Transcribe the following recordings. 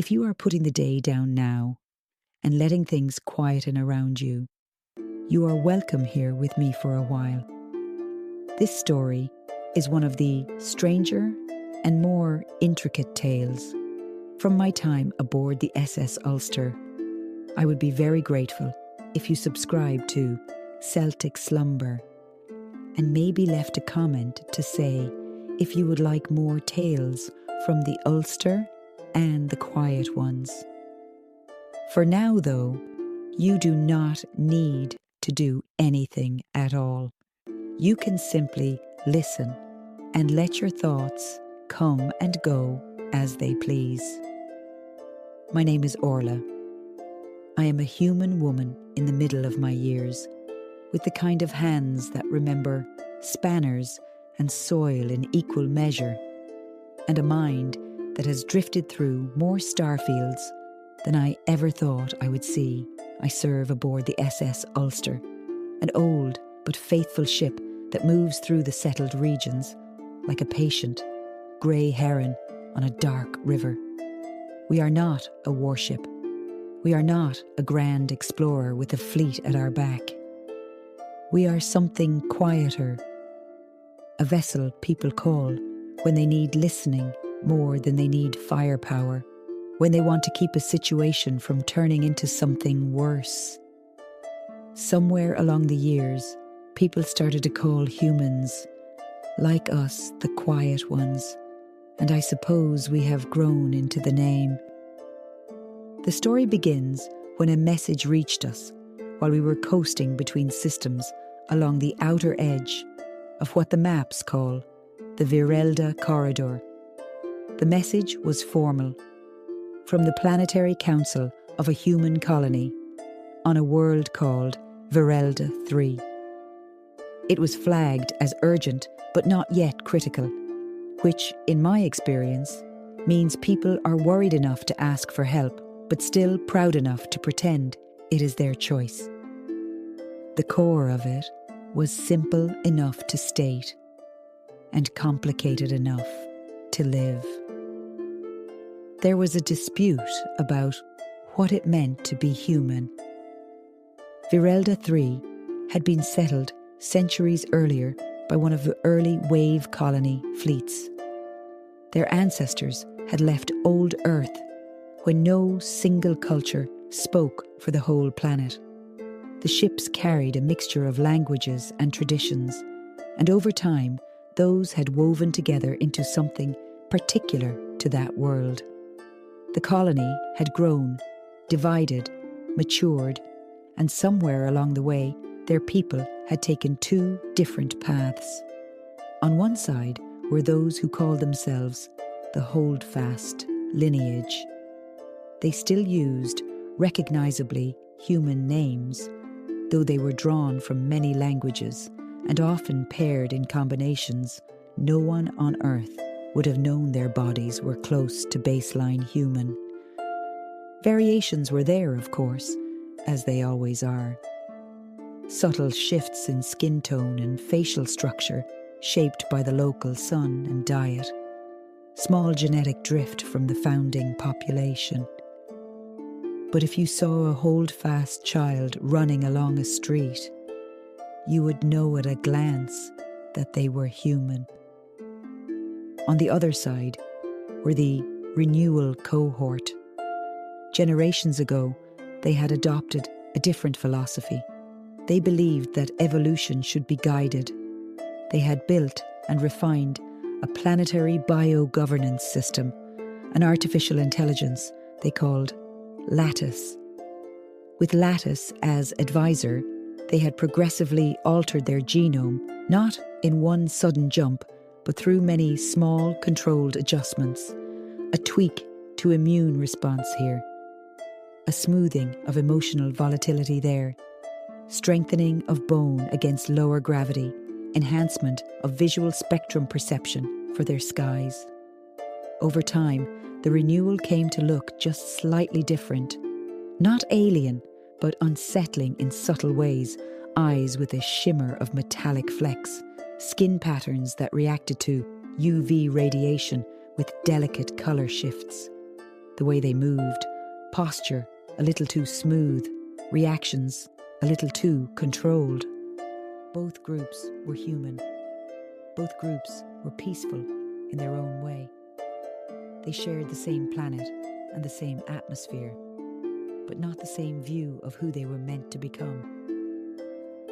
If you are putting the day down now and letting things quieten around you, you are welcome here with me for a while. This story is one of the stranger and more intricate tales from my time aboard the SS Ulster. I would be very grateful if you subscribe to Celtic Slumber and maybe left a comment to say if you would like more tales from the Ulster and the quiet ones. For now, though, you do not need to do anything at all. You can simply listen and let your thoughts come and go as they please. My name is Orla. I am a human woman in the middle of my years, with the kind of hands that remember spanners and soil in equal measure, and a mind that has drifted through more starfields than I ever thought I would see. I serve aboard the SS Ulster, an old but faithful ship that moves through the settled regions like a patient grey heron on a dark river. We are not a warship. We are not a grand explorer with a fleet at our back. We are something quieter, a vessel people call when they need listening more than they need firepower, when they want to keep a situation from turning into something worse. Somewhere along the years, people started to call humans, like us, the quiet ones, and I suppose we have grown into the name. The story begins when a message reached us while we were coasting between systems along the outer edge of what the maps call the Virelda Corridor. The message was formal, from the Planetary Council of a human colony on a world called Virelda 3. It was flagged as urgent but not yet critical, which, in my experience, means people are worried enough to ask for help but still proud enough to pretend it is their choice. The core of it was simple enough to state and complicated enough to live. There was a dispute about what it meant to be human. Virelda 3 had been settled centuries earlier by one of the early wave colony fleets. Their ancestors had left old Earth when no single culture spoke for the whole planet. The ships carried a mixture of languages and traditions, and over time, those had woven together into something particular to that world. The colony had grown, divided, matured, and somewhere along the way, their people had taken two different paths. On one side were those who called themselves the Holdfast lineage. They still used recognisably human names, though they were drawn from many languages and often paired in combinations. No one on Earth would have known their bodies were close to baseline human. Variations were there, of course, as they always are. Subtle shifts in skin tone and facial structure shaped by the local sun and diet. Small genetic drift from the founding population. But if you saw a holdfast child running along a street, you would know at a glance that they were human. On the other side were the renewal cohort. Generations ago, they had adopted a different philosophy. They believed that evolution should be guided. They had built and refined a planetary bio-governance system, an artificial intelligence they called Lattice. With Lattice as advisor, they had progressively altered their genome, not in one sudden jump, but through many small, controlled adjustments. A tweak to immune response here, a smoothing of emotional volatility there, strengthening of bone against lower gravity, enhancement of visual spectrum perception for their skies. Over time, the renewal came to look just slightly different. Not alien, but unsettling in subtle ways, eyes with a shimmer of metallic flecks, skin patterns that reacted to UV radiation with delicate colour shifts. the way they moved, posture a little too smooth, reactions a little too controlled. Both groups were human. Both groups were peaceful in their own way. They shared the same planet and the same atmosphere, but not the same view of who they were meant to become.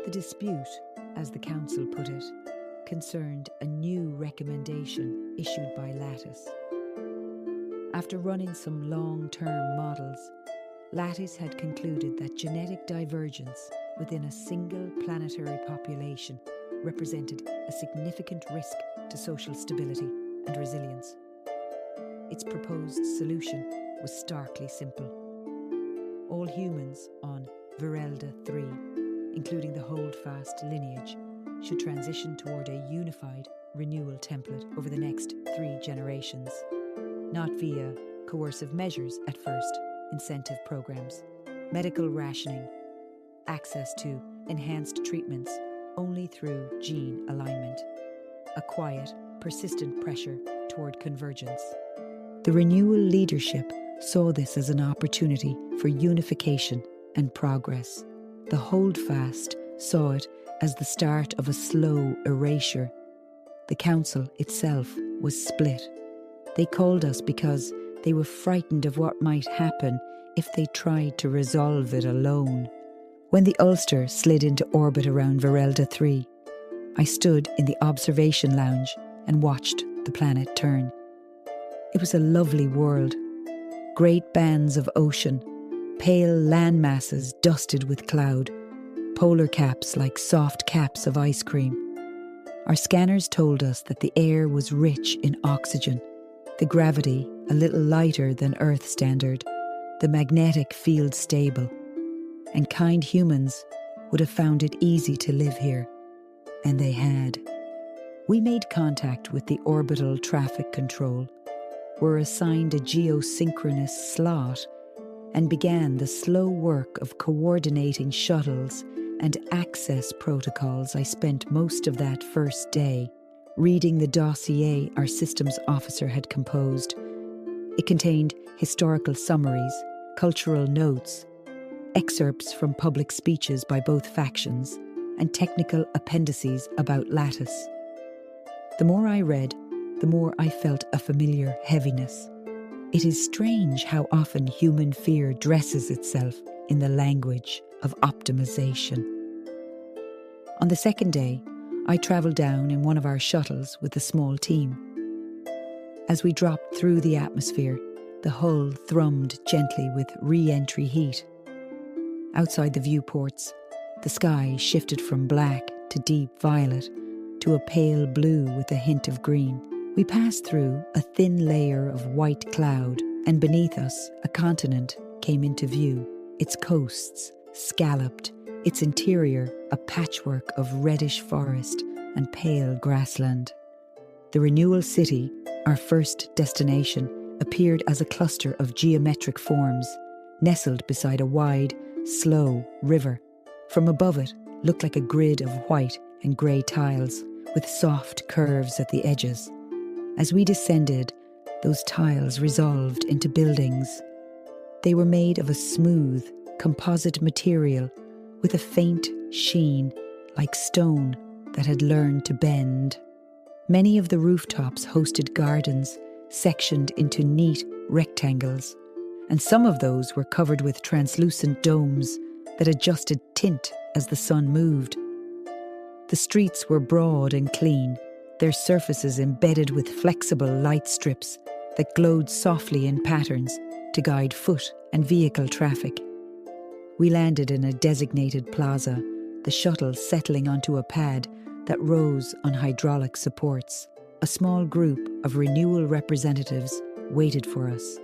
The dispute, as the council put it, concerned a new recommendation issued by Lattice. After running some long-term models, Lattice had concluded that genetic divergence within a single planetary population represented a significant risk to social stability and resilience. Its proposed solution was starkly simple. All humans on Virelda 3, including the Holdfast lineage, should transition toward a unified renewal template over the next 3 generations, not via coercive measures at first, incentive programs, medical rationing, access to enhanced treatments only through gene alignment, a quiet, persistent pressure toward convergence. The renewal leadership saw this as an opportunity for unification and progress. The Holdfast saw it as the start of a slow erasure. The council itself was split. They called us because they were frightened of what might happen if they tried to resolve it alone. When the Ulster slid into orbit around Virelda 3, I stood in the observation lounge and watched the planet turn. It was a lovely world. Great bands of ocean, pale land masses dusted with cloud, polar caps like soft caps of ice cream. Our scanners told us that the air was rich in oxygen, the gravity a little lighter than Earth standard, the magnetic field stable, and kind humans would have found it easy to live here. And they had. We made contact with the orbital traffic control, were assigned a geosynchronous slot, and began the slow work of coordinating shuttles and access protocols. I spent most of that first day reading the dossier our systems officer had composed. It contained historical summaries, cultural notes, excerpts from public speeches by both factions, and technical appendices about Lattice. The more I read, the more I felt a familiar heaviness. It is strange how often human fear dresses itself in the language of optimization. On the second day, I travelled down in one of our shuttles with a small team. As we dropped through the atmosphere, the hull thrummed gently with re-entry heat. Outside the viewports, the sky shifted from black to deep violet to a pale blue with a hint of green. We passed through a thin layer of white cloud, and beneath us, a continent came into view, its coasts scalloped, its interior a patchwork of reddish forest and pale grassland. The renewal city, our first destination, appeared as a cluster of geometric forms, nestled beside a wide, slow river. From above it looked like a grid of white and grey tiles with soft curves at the edges. As we descended, those tiles resolved into buildings. They were made of a smooth, composite material with a faint sheen like stone that had learned to bend. Many of the rooftops hosted gardens sectioned into neat rectangles, and some of those were covered with translucent domes that adjusted tint as the sun moved. The streets were broad and clean, their surfaces embedded with flexible light strips that glowed softly in patterns to guide foot and vehicle traffic. We landed in a designated plaza, the shuttle settling onto a pad that rose on hydraulic supports. A small group of renewal representatives waited for us.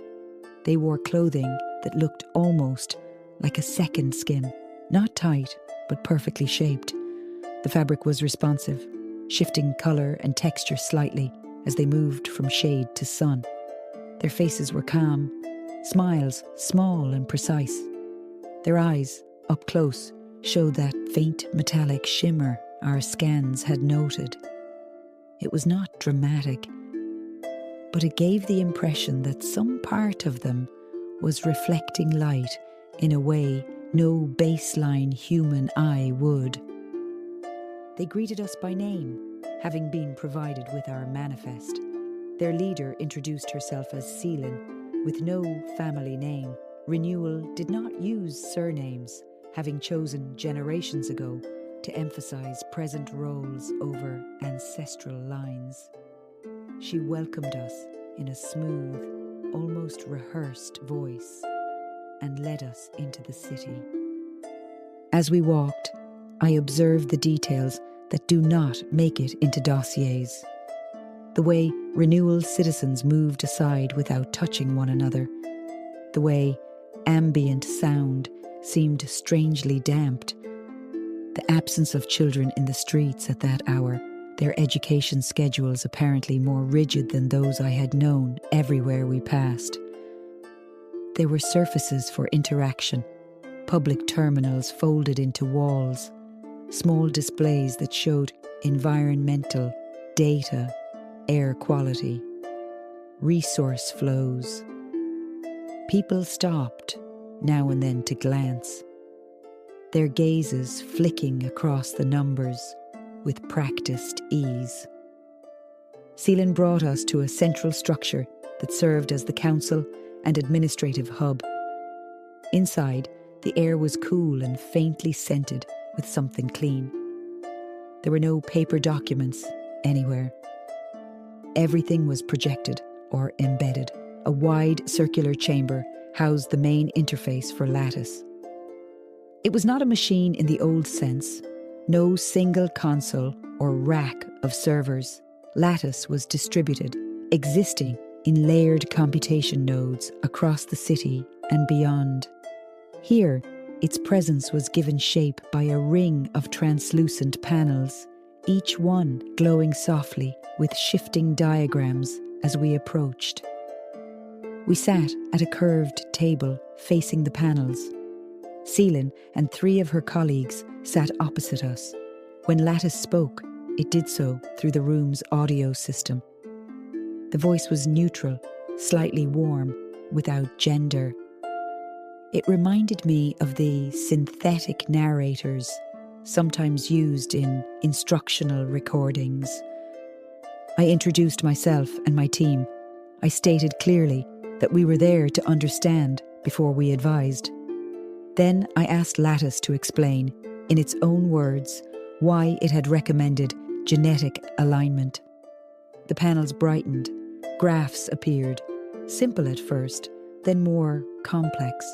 They wore clothing that looked almost like a second skin, not tight, but perfectly shaped. The fabric was responsive, shifting colour and texture slightly as they moved from shade to sun. Their faces were calm, smiles small and precise. Their eyes, up close, showed that faint metallic shimmer our scans had noted. It was not dramatic, but it gave the impression that some part of them was reflecting light in a way no baseline human eye would. They greeted us by name, having been provided with our manifest. Their leader introduced herself as Seelan, with no family name. Renewal did not use surnames, having chosen generations ago to emphasize present roles over ancestral lines. She welcomed us in a smooth, almost rehearsed voice and led us into the city. As we walked, I observed the details that do not make it into dossiers. The way Renewal citizens moved aside without touching one another. The way ambient sound seemed strangely damped. The absence of children in the streets at that hour, their education schedules apparently more rigid than those I had known everywhere we passed. There were surfaces for interaction, public terminals folded into walls, small displays that showed environmental, data, air quality, resource flows. People stopped now and then to glance, their gazes flicking across the numbers with practiced ease. Seelan brought us to a central structure that served as the council and administrative hub. Inside, the air was cool and faintly scented with something clean. There were no paper documents anywhere. Everything was projected or embedded. A wide circular chamber housed the main interface for Lattice. It was not a machine in the old sense, no single console or rack of servers. Lattice was distributed, existing in layered computation nodes across the city and beyond. Here, its presence was given shape by a ring of translucent panels, each one glowing softly with shifting diagrams as we approached. We sat at a curved table facing the panels. Seelan and 3 of her colleagues sat opposite us. When Lattice spoke, it did so through the room's audio system. The voice was neutral, slightly warm, without gender. It reminded me of the synthetic narrators sometimes used in instructional recordings. I introduced myself and my team. I stated clearly that we were there to understand before we advised. Then I asked Lattice to explain, in its own words, why it had recommended genetic alignment. The panels brightened, graphs appeared, simple at first, then more complex.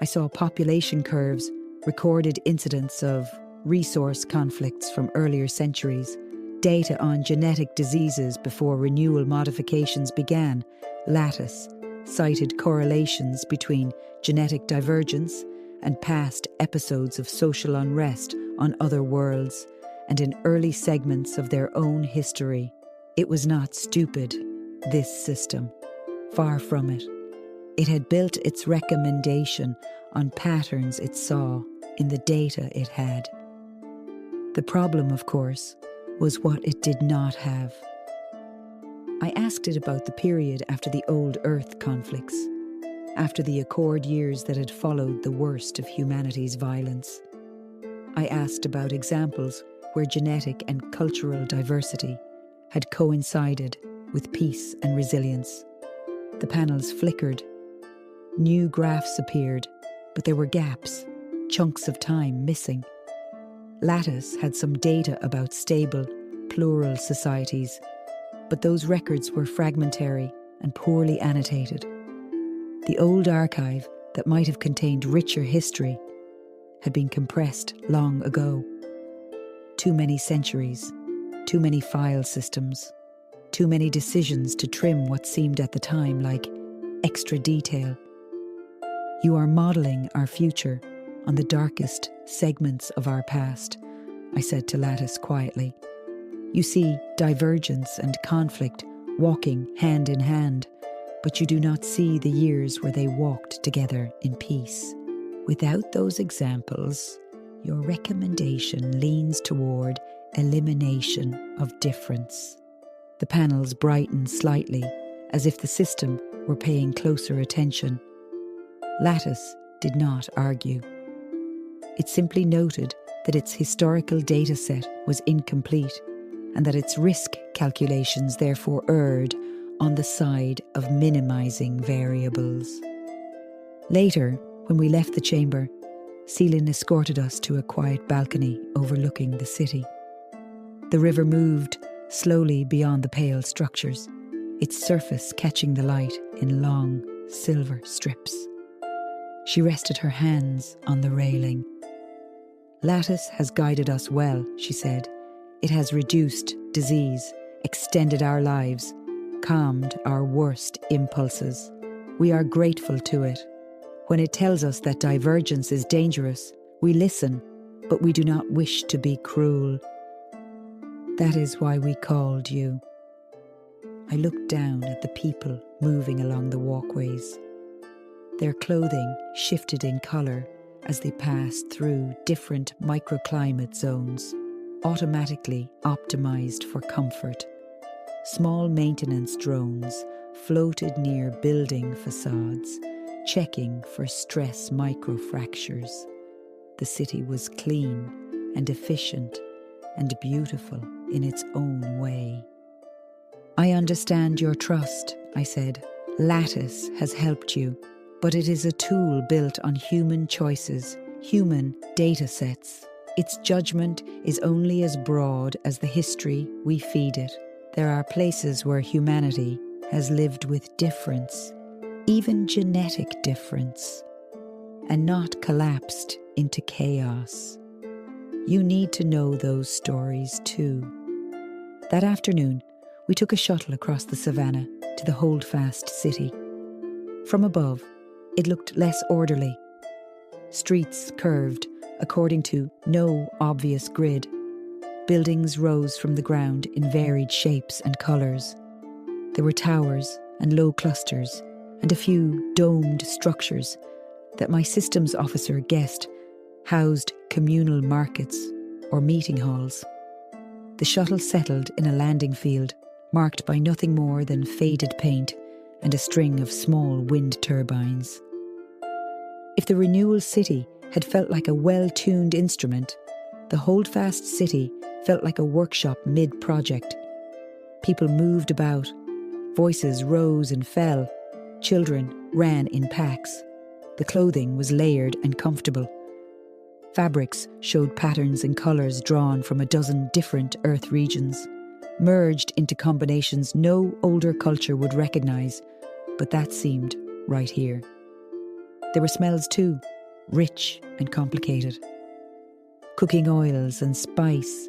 I saw population curves, recorded incidents of resource conflicts from earlier centuries, data on genetic diseases before renewal modifications began. Lattice cited correlations between genetic divergence and past episodes of social unrest on other worlds and in early segments of their own history. It was not stupid, this system. Far from it. It had built its recommendation on patterns it saw in the data it had. The problem, of course, was what it did not have. I asked it about the period after the old Earth conflicts, after the Accord years that had followed the worst of humanity's violence. I asked about examples where genetic and cultural diversity had coincided with peace and resilience. The panels flickered. New graphs appeared, but there were gaps, chunks of time missing. Lattice had some data about stable, plural societies, but those records were fragmentary and poorly annotated. The old archive that might have contained richer history had been compressed long ago. Too many centuries, too many file systems, too many decisions to trim what seemed at the time like extra detail. You are modelling our future on the darkest segments of our past, I said to Lattice quietly. You see divergence and conflict walking hand in hand, but you do not see the years where they walked together in peace. Without those examples, your recommendation leans toward elimination of difference. The panels brightened slightly, as if the system were paying closer attention. Lattice did not argue. It simply noted that its historical data set was incomplete and that its risk calculations therefore erred on the side of minimizing variables. Later, when we left the chamber, Celine escorted us to a quiet balcony overlooking the city. The river moved slowly beyond the pale structures, its surface catching the light in long silver strips. She rested her hands on the railing. "Lattice has guided us well," she said. "It has reduced disease, extended our lives, calmed our worst impulses. We are grateful to it. When it tells us that divergence is dangerous, we listen, but we do not wish to be cruel. That is why we called you." I looked down at the people moving along the walkways. Their clothing shifted in colour as they passed through different microclimate zones, automatically optimised for comfort. Small maintenance drones floated near building facades, checking for stress microfractures. The city was clean and efficient and beautiful in its own way. "I understand your trust," I said. "Lattice has helped you, but it is a tool built on human choices, human data sets. Its judgment is only as broad as the history we feed it. There are places where humanity has lived with difference, even genetic difference, and not collapsed into chaos. You need to know those stories too." That afternoon, we took a shuttle across the savannah to the Holdfast city. From above, it looked less orderly. Streets curved according to no obvious grid. Buildings rose from the ground in varied shapes and colours. There were towers and low clusters and a few domed structures that my systems officer guessed housed communal markets or meeting halls. The shuttle settled in a landing field marked by nothing more than faded paint and a string of small wind turbines. If the Renewal City had felt like a well-tuned instrument, the Holdfast City felt like a workshop mid-project. People moved about, voices rose and fell, children ran in packs. The clothing was layered and comfortable. Fabrics showed patterns and colours drawn from a dozen different Earth regions, merged into combinations no older culture would recognise, but that seemed right here. There were smells too, rich and complicated. Cooking oils and spice,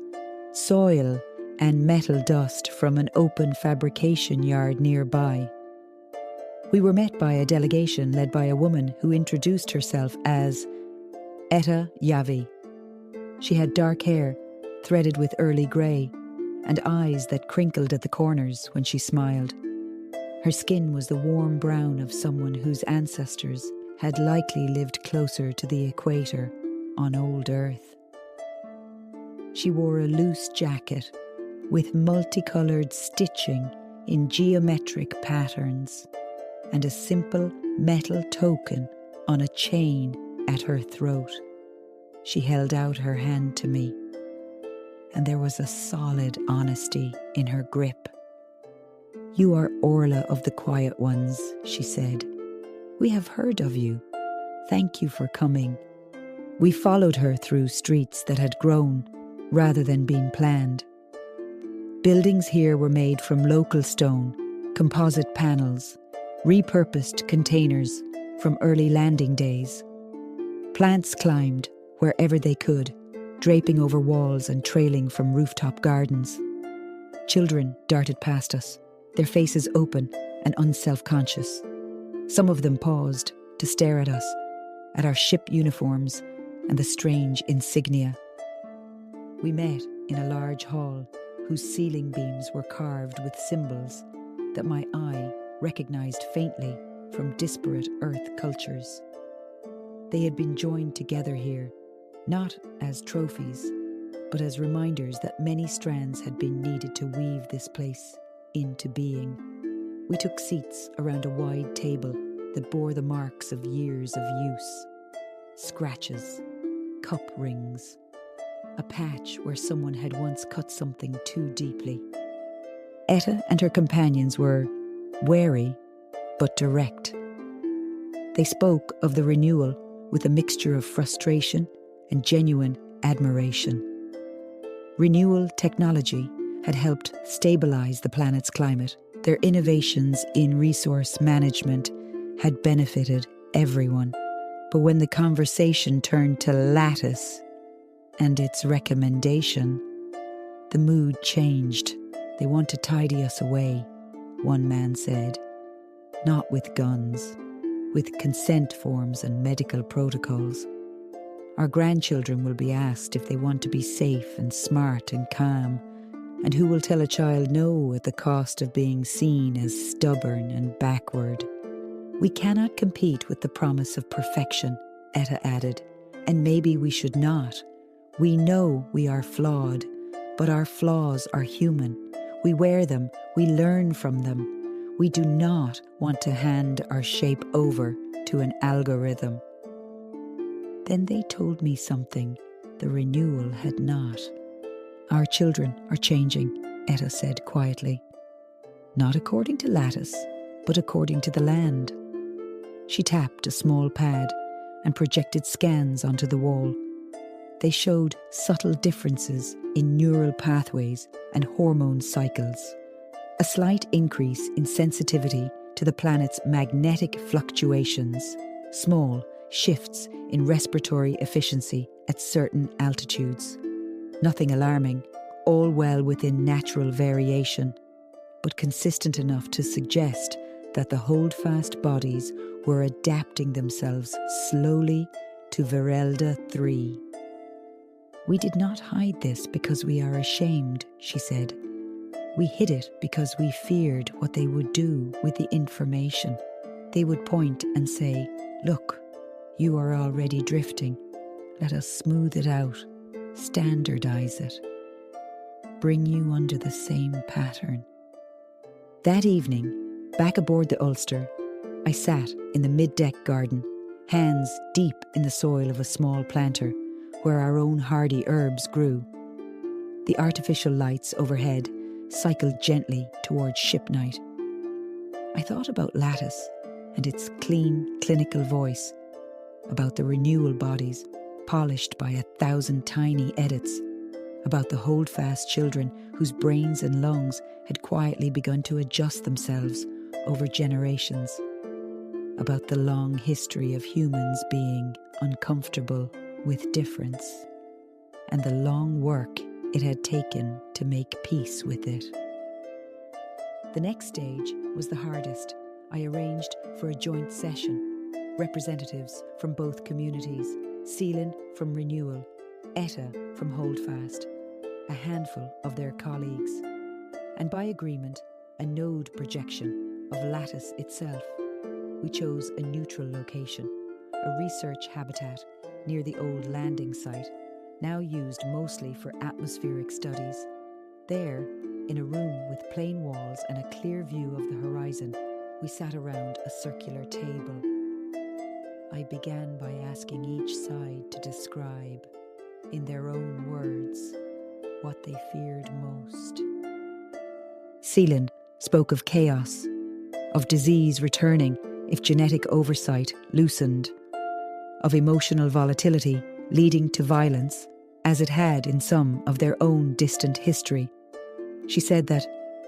soil and metal dust from an open fabrication yard nearby. We were met by a delegation led by a woman who introduced herself as Etta Yavi. She had dark hair, threaded with early grey, and eyes that crinkled at the corners when she smiled. Her skin was the warm brown of someone whose ancestors had likely lived closer to the equator on old Earth. She wore a loose jacket with multicoloured stitching in geometric patterns and a simple metal token on a chain at her throat. She held out her hand to me, and there was a solid honesty in her grip. "You are Orla of the Quiet Ones," she said. "We have heard of you. Thank you for coming." We followed her through streets that had grown rather than been planned. Buildings here were made from local stone, composite panels, repurposed containers from early landing days. Plants climbed wherever they could, draping over walls and trailing from rooftop gardens. Children darted past us, their faces open and unself-conscious. Some of them paused to stare at us, at our ship uniforms and the strange insignia. We met in a large hall whose ceiling beams were carved with symbols that my eye recognised faintly from disparate Earth cultures. They had been joined together here, not as trophies, but as reminders that many strands had been needed to weave this place into being. We took seats around a wide table that bore the marks of years of use. Scratches, cup rings, a patch where someone had once cut something too deeply. Etta and her companions were wary but direct. They spoke of the renewal with a mixture of frustration and genuine admiration. Renewal technology had helped stabilize the planet's climate. Their innovations in resource management had benefited everyone. But when the conversation turned to Lattice and its recommendation, the mood changed. "They want to tidy us away," one man said. "Not with guns, with consent forms and medical protocols. Our grandchildren will be asked if they want to be safe and smart and calm, and who will tell a child no at the cost of being seen as stubborn and backward. We cannot compete with the promise of perfection," Etta added, "and maybe we should not. We know we are flawed, but our flaws are human. We wear them, we learn from them. We do not want to hand our shape over to an algorithm." Then they told me something the renewal had not. "Our children are changing," Etta said quietly. "Not according to Lattice, but according to the land." She tapped a small pad and projected scans onto the wall. They showed subtle differences in neural pathways and hormone cycles, a slight increase in sensitivity to the planet's magnetic fluctuations, small shifts in respiratory efficiency at certain altitudes. Nothing alarming, all well within natural variation, but consistent enough to suggest that the holdfast bodies were adapting themselves slowly to Verelda 3. "We did not hide this because we are ashamed," she said. "We hid it because we feared what they would do with the information. They would point and say, 'Look, you are already drifting. Let us smooth it out, standardize it, bring you under the same pattern.'" That evening, back aboard the Ulster, I sat in the mid-deck garden, hands deep in the soil of a small planter where our own hardy herbs grew. The artificial lights overhead cycled gently towards ship night. I thought about Lattice and its clean, clinical voice, about the renewal bodies polished by 1,000 tiny edits, about the holdfast children whose brains and lungs had quietly begun to adjust themselves over generations, about the long history of humans being uncomfortable with difference, and the long work it had taken to make peace with it. The next stage was the hardest. I arranged for a joint session. Representatives from both communities, Seelan from Renewal, Etta from Holdfast, a handful of their colleagues, and by agreement, a node projection of Lattice itself. We chose a neutral location, a research habitat near the old landing site, now used mostly for atmospheric studies. There, in a room with plain walls and a clear view of the horizon, we sat around a circular table. I began by asking each side to describe, in their own words, what they feared most. Seelan spoke of chaos, of disease returning if genetic oversight loosened, of emotional volatility leading to violence, as it had in some of their own distant history. She said that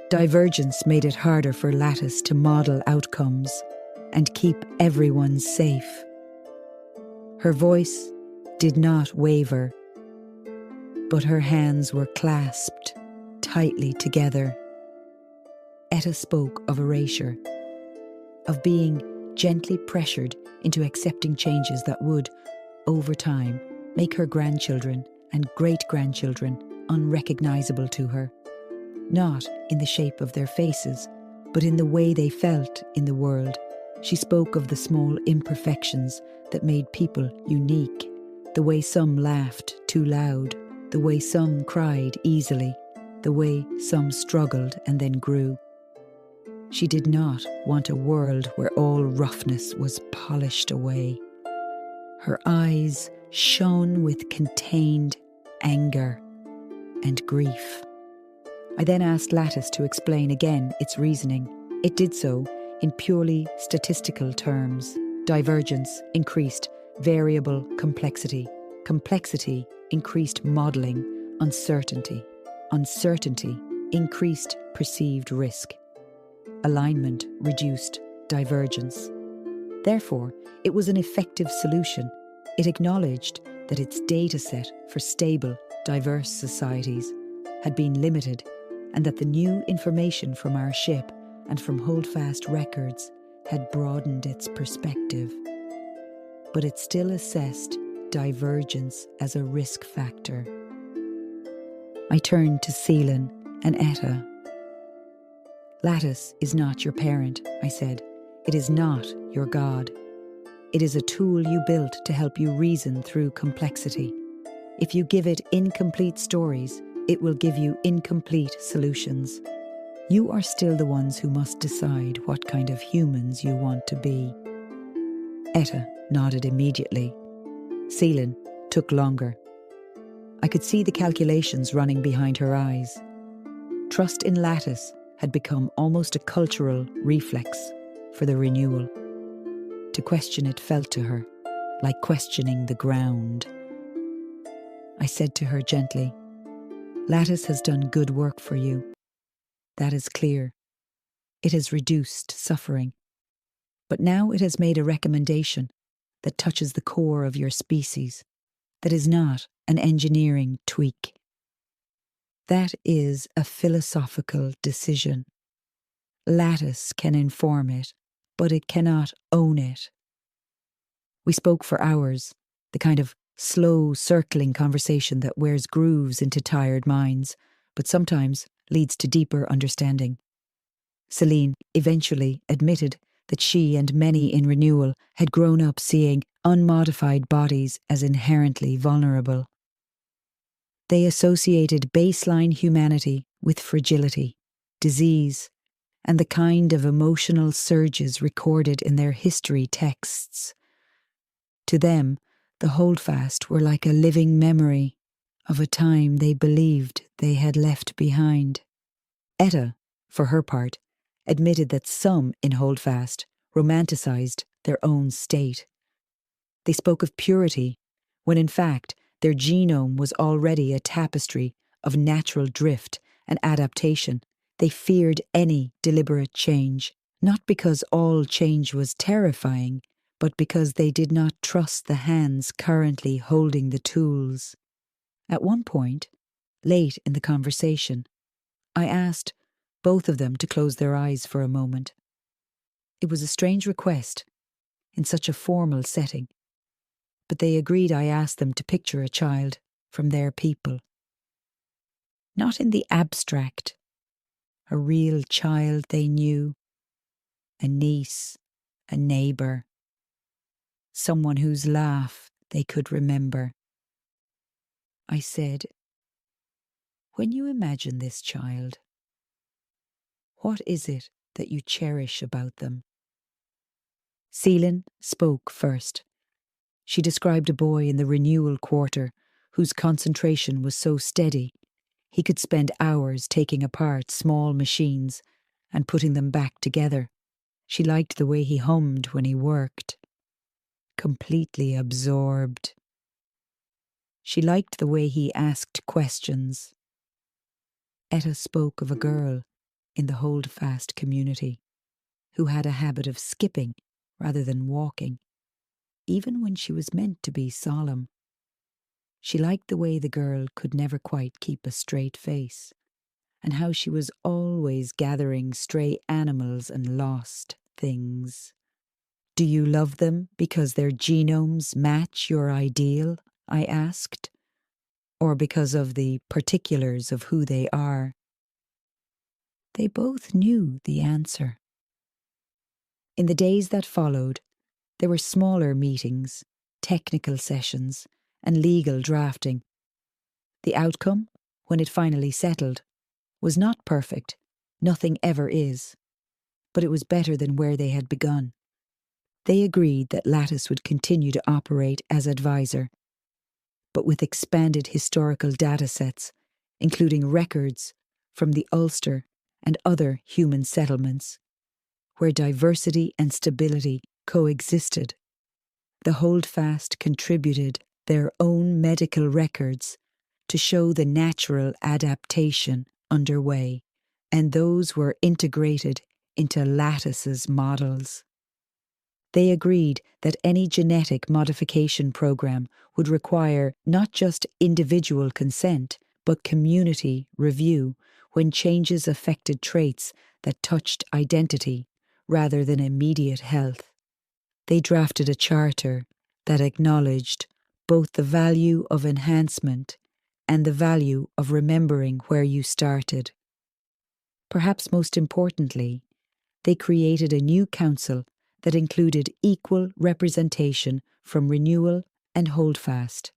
divergence made it harder for Lattice to model outcomes and keep everyone safe. Her voice did not waver, but her hands were clasped tightly together. Etta spoke of erasure, of being gently pressured into accepting changes that would, over time, make her grandchildren and great-grandchildren unrecognizable to her, not in the shape of their faces, but in the way they felt in the world. She spoke of the small imperfections that made people unique, the way some laughed too loud, the way some cried easily, the way some struggled and then grew. She did not want a world where all roughness was polished away. Her eyes shone with contained anger and grief. I then asked Lattice to explain again its reasoning. It did so in purely statistical terms. Divergence increased variable complexity. Complexity increased modelling. Uncertainty. Uncertainty increased perceived risk. Alignment reduced divergence. Therefore, it was an effective solution. It acknowledged that its data set for stable, diverse societies had been limited, and that the new information from our ship and from Holdfast records had broadened its perspective. But it still assessed divergence as a risk factor. I turned to Seelan and Etta. Lattice is not your parent, I said. It is not your God. It is a tool you built to help you reason through complexity. If you give it incomplete stories, it will give you incomplete solutions. You are still the ones who must decide what kind of humans you want to be. Etta nodded immediately. Seelan took longer. I could see the calculations running behind her eyes. Trust in Lattice had become almost a cultural reflex for the renewal. To question it felt to her like questioning the ground. I said to her gently, Lattice has done good work for you. That is clear. It has reduced suffering. But now it has made a recommendation that touches the core of your species, that is not an engineering tweak. That is a philosophical decision. Lattice can inform it, but it cannot own it. We spoke for hours, the kind of slow, circling conversation that wears grooves into tired minds, but sometimes leads to deeper understanding. Celine eventually admitted that she and many in Renewal had grown up seeing unmodified bodies as inherently vulnerable. They associated baseline humanity with fragility, disease, and the kind of emotional surges recorded in their history texts. To them, the Holdfast were like a living memory of a time they believed they had left behind. Etta, for her part, admitted that some in Holdfast romanticized their own state. They spoke of purity, when in fact their genome was already a tapestry of natural drift and adaptation. They feared any deliberate change, not because all change was terrifying, but because they did not trust the hands currently holding the tools. At one point, late in the conversation, I asked both of them to close their eyes for a moment. It was a strange request in such a formal setting, but they agreed I asked them to picture a child from their people. Not in the abstract, a real child they knew, a niece, a neighbour, someone whose laugh they could remember. I said, when you imagine this child, what is it that you cherish about them? Seelan spoke first. She described a boy in the Renewal Quarter whose concentration was so steady he could spend hours taking apart small machines and putting them back together. She liked the way he hummed when he worked. Completely absorbed. She liked the way he asked questions. Etta spoke of a girl in the Holdfast community who had a habit of skipping rather than walking, even when she was meant to be solemn. She liked the way the girl could never quite keep a straight face, and how she was always gathering stray animals and lost things. Do you love them because their genomes match your ideal? I asked. Or because of the particulars of who they are? They both knew the answer. In the days that followed, there were smaller meetings, technical sessions, and legal drafting. The outcome, when it finally settled, was not perfect. Nothing ever is. but it was better than where they had begun. They agreed that Lattice would continue to operate as advisor, but with expanded historical datasets, including records from the Ulster and other human settlements, where diversity and stability coexisted. The Holdfast contributed their own medical records to show the natural adaptation underway, and those were integrated into Lattice's models. They agreed that any genetic modification program would require not just individual consent, but community review when changes affected traits that touched identity rather than immediate health. They drafted a charter that acknowledged both the value of enhancement and the value of remembering where you started. Perhaps most importantly, they created a new council that included equal representation from renewal and holdfast,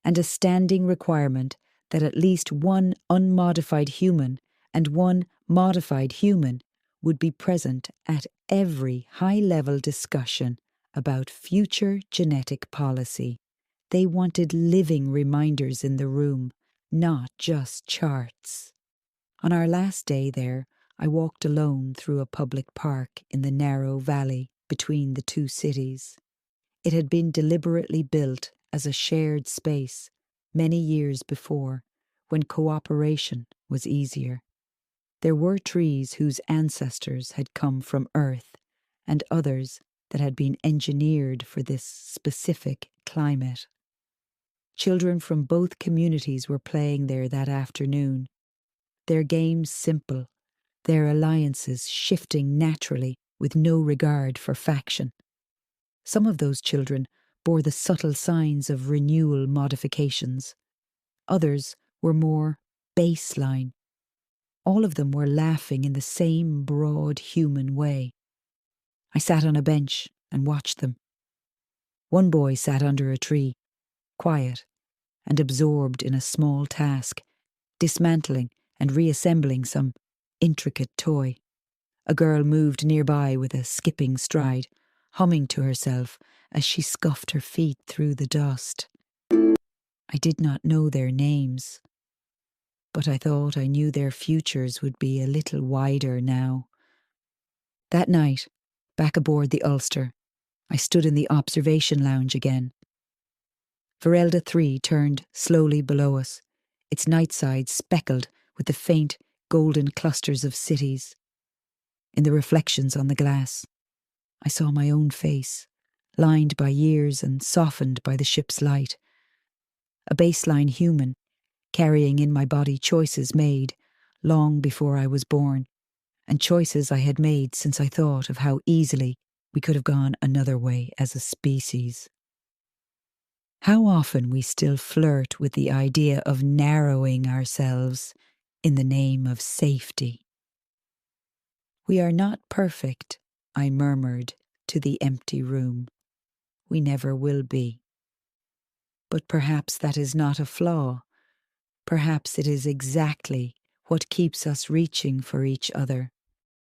and a standing requirement that at least one unmodified human and one modified human would be present at every high-level discussion about future genetic policy. They wanted living reminders in the room, not just charts. On our last day there, I walked alone through a public park in the narrow valley between the two cities. It had been deliberately built as a shared space many years before, when cooperation was easier. There were trees whose ancestors had come from Earth, and others that had been engineered for this specific climate. Children from both communities were playing there that afternoon, their games simple, their alliances shifting naturally with no regard for faction. Some of those children bore the subtle signs of renewal modifications. Others were more baseline. All of them were laughing in the same broad human way. I sat on a bench and watched them. One boy sat under a tree, quiet and absorbed in a small task, dismantling and reassembling some intricate toy. A girl moved nearby with a skipping stride, humming to herself as she scuffed her feet through the dust. I did not know their names, but I thought I knew their futures would be a little wider now. That night, back aboard the Ulster, I stood in the observation lounge again. Verelda 3 turned slowly below us, its night side speckled with the faint golden clusters of cities. In the reflections on the glass, I saw my own face, lined by years and softened by the ship's light. A baseline human, carrying in my body choices made long before I was born, and choices I had made since I thought of how easily we could have gone another way as a species. How often we still flirt with the idea of narrowing ourselves in the name of safety. We are not perfect, I murmured to the empty room. We never will be. But perhaps that is not a flaw. Perhaps it is exactly what keeps us reaching for each other.